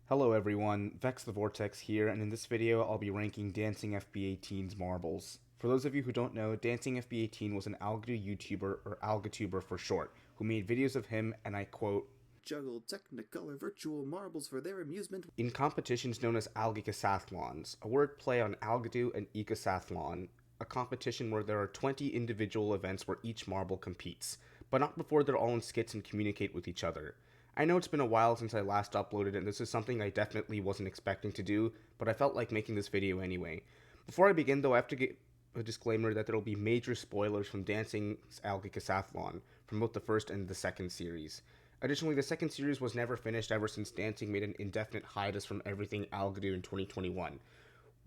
Hello everyone, Vex the Vortex here, and in this video I'll be ranking Dancingfb18's marbles. For those of you who don't know, Dancingfb18 was an Algadu YouTuber, or Algotuber for short, who made videos of him, and I quote, juggle technicolor virtual marbles for their amusement in competitions known as Algicosathlons, a word play on Algadu and Ecosathlon, a competition where there are 20 individual events where each marble competes, but not before they're all in skits and communicate with each other. I know it's been a while since I last uploaded, and this is something I definitely wasn't expecting to do, but I felt like making this video anyway. Before I begin though, I have to give a disclaimer that there will be major spoilers from Dancing's Algicosathlon, from both the first and the second series. Additionally, the second series was never finished ever since Dancing made an indefinite hiatus from everything Algadu in 2021.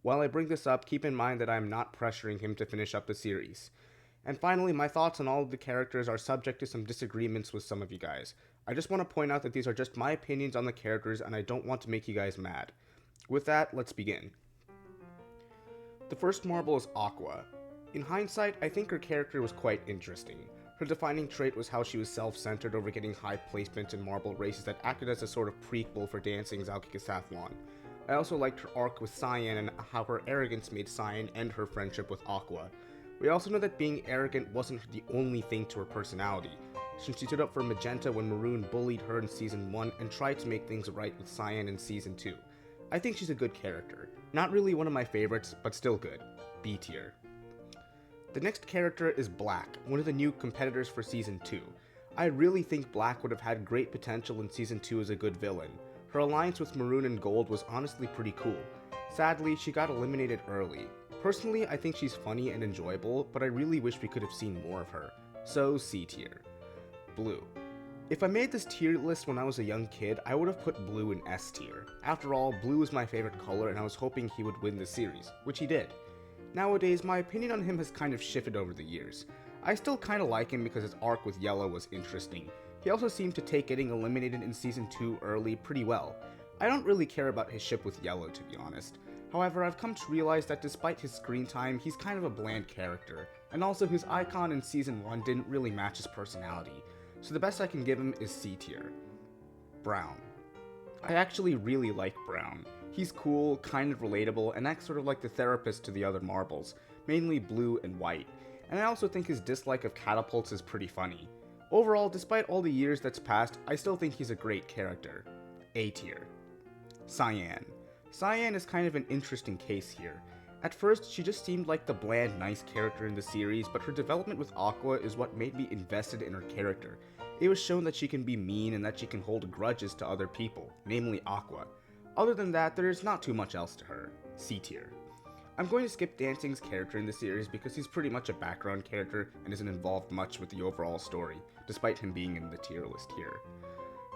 While I bring this up, keep in mind that I am not pressuring him to finish up the series. And finally, my thoughts on all of the characters are subject to some disagreements with some of you guys. I just want to point out that these are just my opinions on the characters and I don't want to make you guys mad. With that, let's begin. The first marble is Aqua. In hindsight, I think her character was quite interesting. Her defining trait was how she was self-centered over getting high placements in marble races that acted as a sort of prequel for Dancing's Algicosathlon. I also liked her arc with Cyan and how her arrogance made Cyan end her friendship with Aqua. We also know that being arrogant wasn't the only thing to her personality, since she stood up for Magenta when Maroon bullied her in Season 1 and tried to make things right with Cyan in Season 2. I think she's a good character. Not really one of my favorites, but still good. B tier. The next character is Black, one of the new competitors for Season 2. I really think Black would have had great potential in Season 2 as a good villain. Her alliance with Maroon and Gold was honestly pretty cool. Sadly, she got eliminated early. Personally, I think she's funny and enjoyable, but I really wish we could have seen more of her. So, C tier. Blue. If I made this tier list when I was a young kid, I would have put Blue in S tier. After all, Blue is my favorite color and I was hoping he would win the series, which he did. Nowadays, my opinion on him has kind of shifted over the years. I still kinda like him because his arc with Yellow was interesting. He also seemed to take getting eliminated in Season 2 early pretty well. I don't really care about his ship with Yellow, to be honest. However, I've come to realize that despite his screen time, he's kind of a bland character, and also his icon in Season 1 didn't really match his personality, so the best I can give him is C tier. Brown. I actually really like Brown. He's cool, kind of relatable, and acts sort of like the therapist to the other marbles, mainly Blue and White, and I also think his dislike of catapults is pretty funny. Overall, despite all the years that's passed, I still think he's a great character. A tier. Cyan. Cyan is kind of an interesting case here. At first, she just seemed like the bland, nice character in the series, but her development with Aqua is what made me invested in her character. It was shown that she can be mean and that she can hold grudges to other people, namely Aqua. Other than that, there is not too much else to her. C tier. I'm going to skip Dancing's character in the series because he's pretty much a background character and isn't involved much with the overall story, despite him being in the tier list here.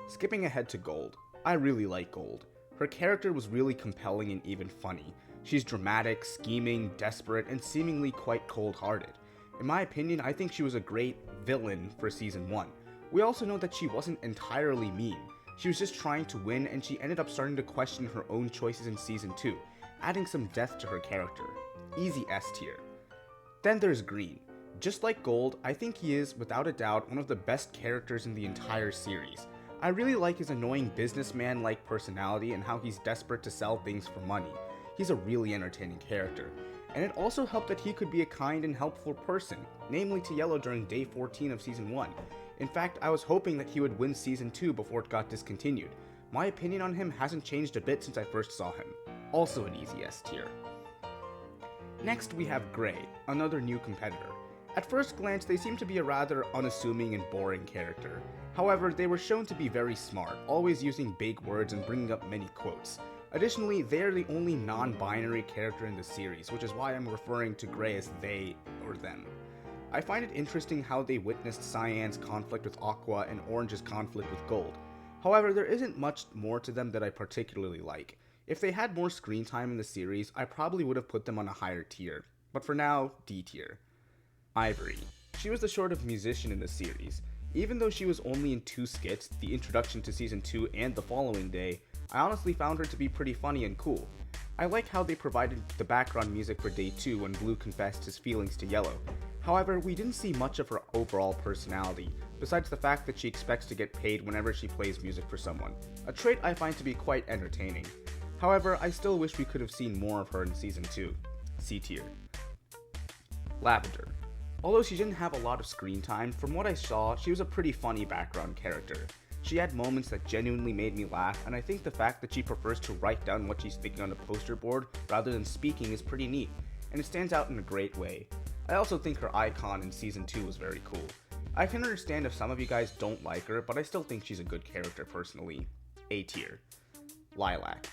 Skipping ahead to Gold. I really like Gold. Her character was really compelling and even funny. She's dramatic, scheming, desperate, and seemingly quite cold-hearted. In my opinion, I think she was a great villain for Season 1. We also know that she wasn't entirely mean. She was just trying to win, and she ended up starting to question her own choices in Season 2, adding some depth to her character. Easy S tier. Then there's Green. Just like Gold, I think he is, without a doubt, one of the best characters in the entire series. I really like his annoying businessman-like personality and how he's desperate to sell things for money. He's a really entertaining character. And it also helped that he could be a kind and helpful person, namely to Yellow during day 14 of Season 1. In fact, I was hoping that he would win Season 2 before it got discontinued. My opinion on him hasn't changed a bit since I first saw him. Also an easy S tier. Next we have Gray, another new competitor. At first glance, they seem to be a rather unassuming and boring character. However, they were shown to be very smart, always using big words and bringing up many quotes. Additionally, they are the only non-binary character in the series, which is why I'm referring to Gray as they or them. I find it interesting how they witnessed Cyan's conflict with Aqua and Orange's conflict with Gold. However, there isn't much more to them that I particularly like. If they had more screen time in the series, I probably would have put them on a higher tier, but for now, D tier. Ivory. She was the sort of musician in the series. Even though she was only in 2 skits, the introduction to Season 2 and the following day, I honestly found her to be pretty funny and cool. I like how they provided the background music for day 2 when Blue confessed his feelings to Yellow. However, we didn't see much of her overall personality, besides the fact that she expects to get paid whenever she plays music for someone, a trait I find to be quite entertaining. However, I still wish we could have seen more of her in Season 2. C tier. Lavender. Although she didn't have a lot of screen time, from what I saw, she was a pretty funny background character. She had moments that genuinely made me laugh, and I think the fact that she prefers to write down what she's thinking on a poster board rather than speaking is pretty neat, and it stands out in a great way. I also think her icon in Season 2 was very cool. I can understand if some of you guys don't like her, but I still think she's a good character personally. A tier. Lilac.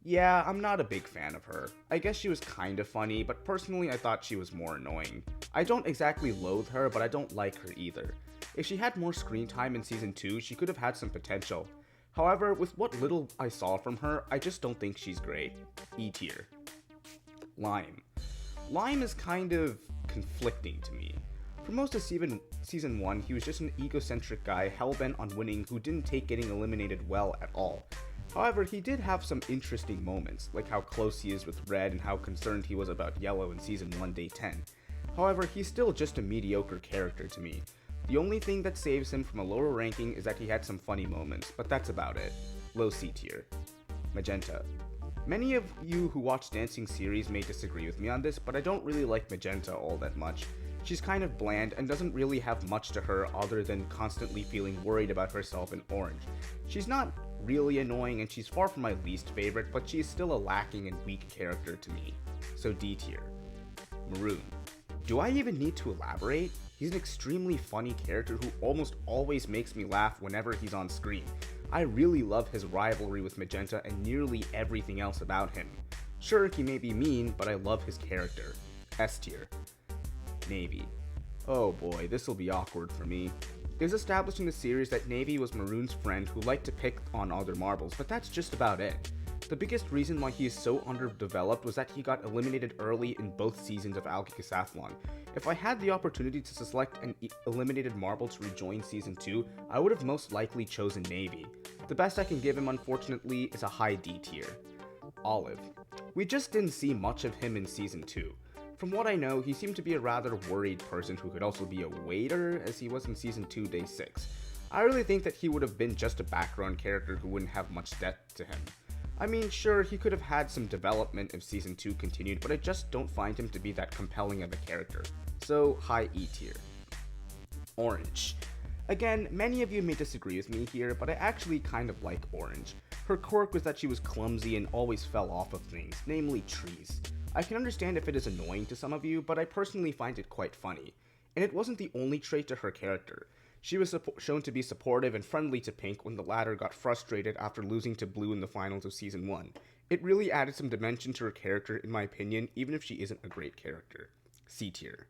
Yeah, I'm not a big fan of her. I guess she was kinda funny, but personally I thought she was more annoying. I don't exactly loathe her, but I don't like her either. If she had more screen time in Season 2, she could have had some potential. However, with what little I saw from her, I just don't think she's great. E tier. Lime. Lime is kind of conflicting to me. For most of Season 1, he was just an egocentric guy hellbent on winning who didn't take getting eliminated well at all. However, he did have some interesting moments, like how close he is with Red and how concerned he was about Yellow in Season 1 Day 10. However, he's still just a mediocre character to me. The only thing that saves him from a lower ranking is that he had some funny moments, but that's about it. Low C tier. Magenta. Many of you who watch dancing series may disagree with me on this, but I don't really like Magenta all that much. She's kind of bland and doesn't really have much to her other than constantly feeling worried about herself in orange. She's not really annoying and she's far from my least favorite, but she is still a lacking and weak character to me. So D tier. Maroon. Do I even need to elaborate? He's an extremely funny character who almost always makes me laugh whenever he's on screen. I really love his rivalry with Magenta and nearly everything else about him. Sure, he may be mean, but I love his character. S tier. Navy. Oh boy, this'll be awkward for me. It was established in the series that Navy was Maroon's friend who liked to pick on other marbles, but that's just about it. The biggest reason why he is so underdeveloped was that he got eliminated early in both seasons of Algicosathlon. If I had the opportunity to select an eliminated marble to rejoin Season 2, I would have most likely chosen Navy. The best I can give him, unfortunately, is a high D tier. Olive. We just didn't see much of him in Season 2. From what I know, he seemed to be a rather worried person who could also be a waiter, as he was in Season 2 Day 6. I really think that he would have been just a background character who wouldn't have much depth to him. I mean, sure, he could have had some development if Season 2 continued, but I just don't find him to be that compelling of a character. So, high E tier. Orange. Again, many of you may disagree with me here, but I actually kind of like Orange. Her quirk was that she was clumsy and always fell off of things, namely trees. I can understand if it is annoying to some of you, but I personally find it quite funny. And it wasn't the only trait to her character. She was shown to be supportive and friendly to Pink when the latter got frustrated after losing to Blue in the finals of Season 1. It really added some dimension to her character in my opinion, even if she isn't a great character. C tier.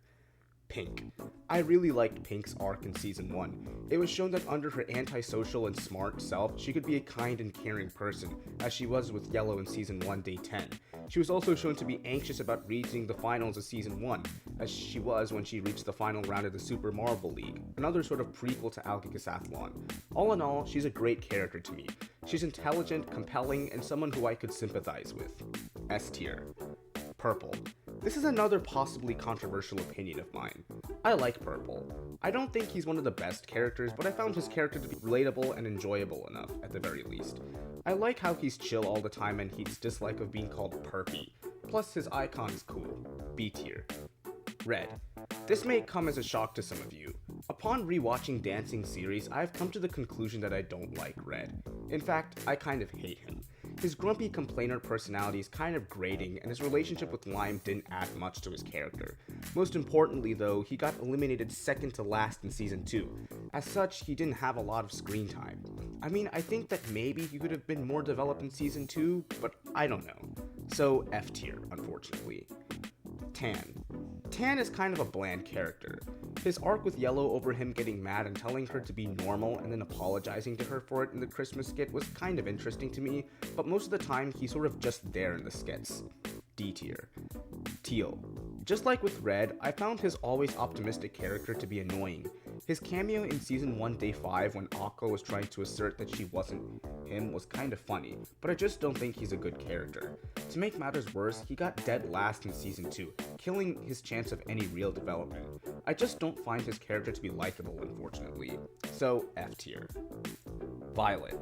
Pink. I really liked Pink's arc in Season 1. It was shown that under her antisocial and smart self, she could be a kind and caring person, as she was with Yellow in Season 1 Day 10. She was also shown to be anxious about reaching the finals of Season 1, as she was when she reached the final round of the Super Marble League, another sort of prequel to Algicosathlon. All in all, she's a great character to me. She's intelligent, compelling, and someone who I could sympathize with. S tier. Purple. This is another possibly controversial opinion of mine. I like Purple. I don't think he's one of the best characters, but I found his character to be relatable and enjoyable enough, at the very least. I like how he's chill all the time and his dislike of being called Perpy. Plus, his icon is cool. B tier. Red. This may come as a shock to some of you. Upon rewatching Dancing series, I've come to the conclusion that I don't like Red. In fact, I kind of hate him. His grumpy complainer personality is kind of grating, and his relationship with Lime didn't add much to his character. Most importantly though, he got eliminated second to last in Season 2. As such, he didn't have a lot of screen time. I mean, I think that maybe he could have been more developed in Season 2, but I don't know. So F tier, unfortunately. Tan. Tan is kind of a bland character. His arc with Yellow over him getting mad and telling her to be normal and then apologizing to her for it in the Christmas skit was kind of interesting to me, but most of the time he's sort of just there in the skits. D tier. Teal. Just like with Red, I found his always optimistic character to be annoying. His cameo in Season 1 Day 5 when Akko was trying to assert that she wasn't him was kind of funny, but I just don't think he's a good character. To make matters worse, he got dead last in Season 2, killing his chance of any real development. I just don't find his character to be likable, unfortunately. So, F tier. Violet.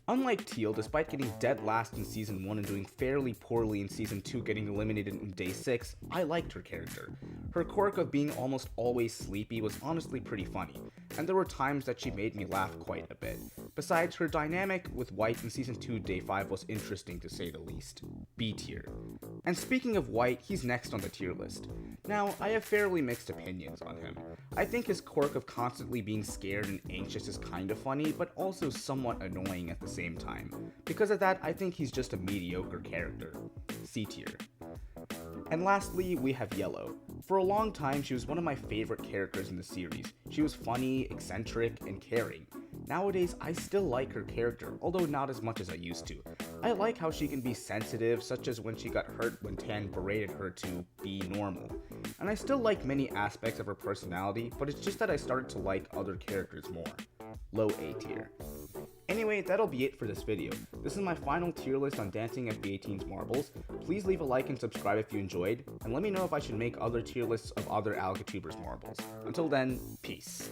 Unlike Teal, despite getting dead last in Season 1 and doing fairly poorly in Season 2 getting eliminated in Day 6, I liked her character. Her quirk of being almost always sleepy was honestly pretty funny, and there were times that she made me laugh quite a bit. Besides, her dynamic with White in Season 2 Day 5 was interesting to say the least. B tier. And speaking of White, he's next on the tier list. Now, I have fairly mixed opinions on him. I think his quirk of constantly being scared and anxious is kind of funny, but also somewhat annoying at the same time. Because of that, I think he's just a mediocre character. C tier. And lastly, we have Yellow. For a long time, she was one of my favorite characters in the series. She was funny, eccentric, and caring. Nowadays, I still like her character, although not as much as I used to. I like how she can be sensitive, such as when she got hurt when Tan berated her to be normal. And I still like many aspects of her personality, but it's just that I started to like other characters more. Low A tier. Anyway, that'll be it for this video. This is my final tier list on Dancingfb18's marbles. Please leave a like and subscribe if you enjoyed, and let me know if I should make other tier lists of other Algotubers marbles. Until then, peace.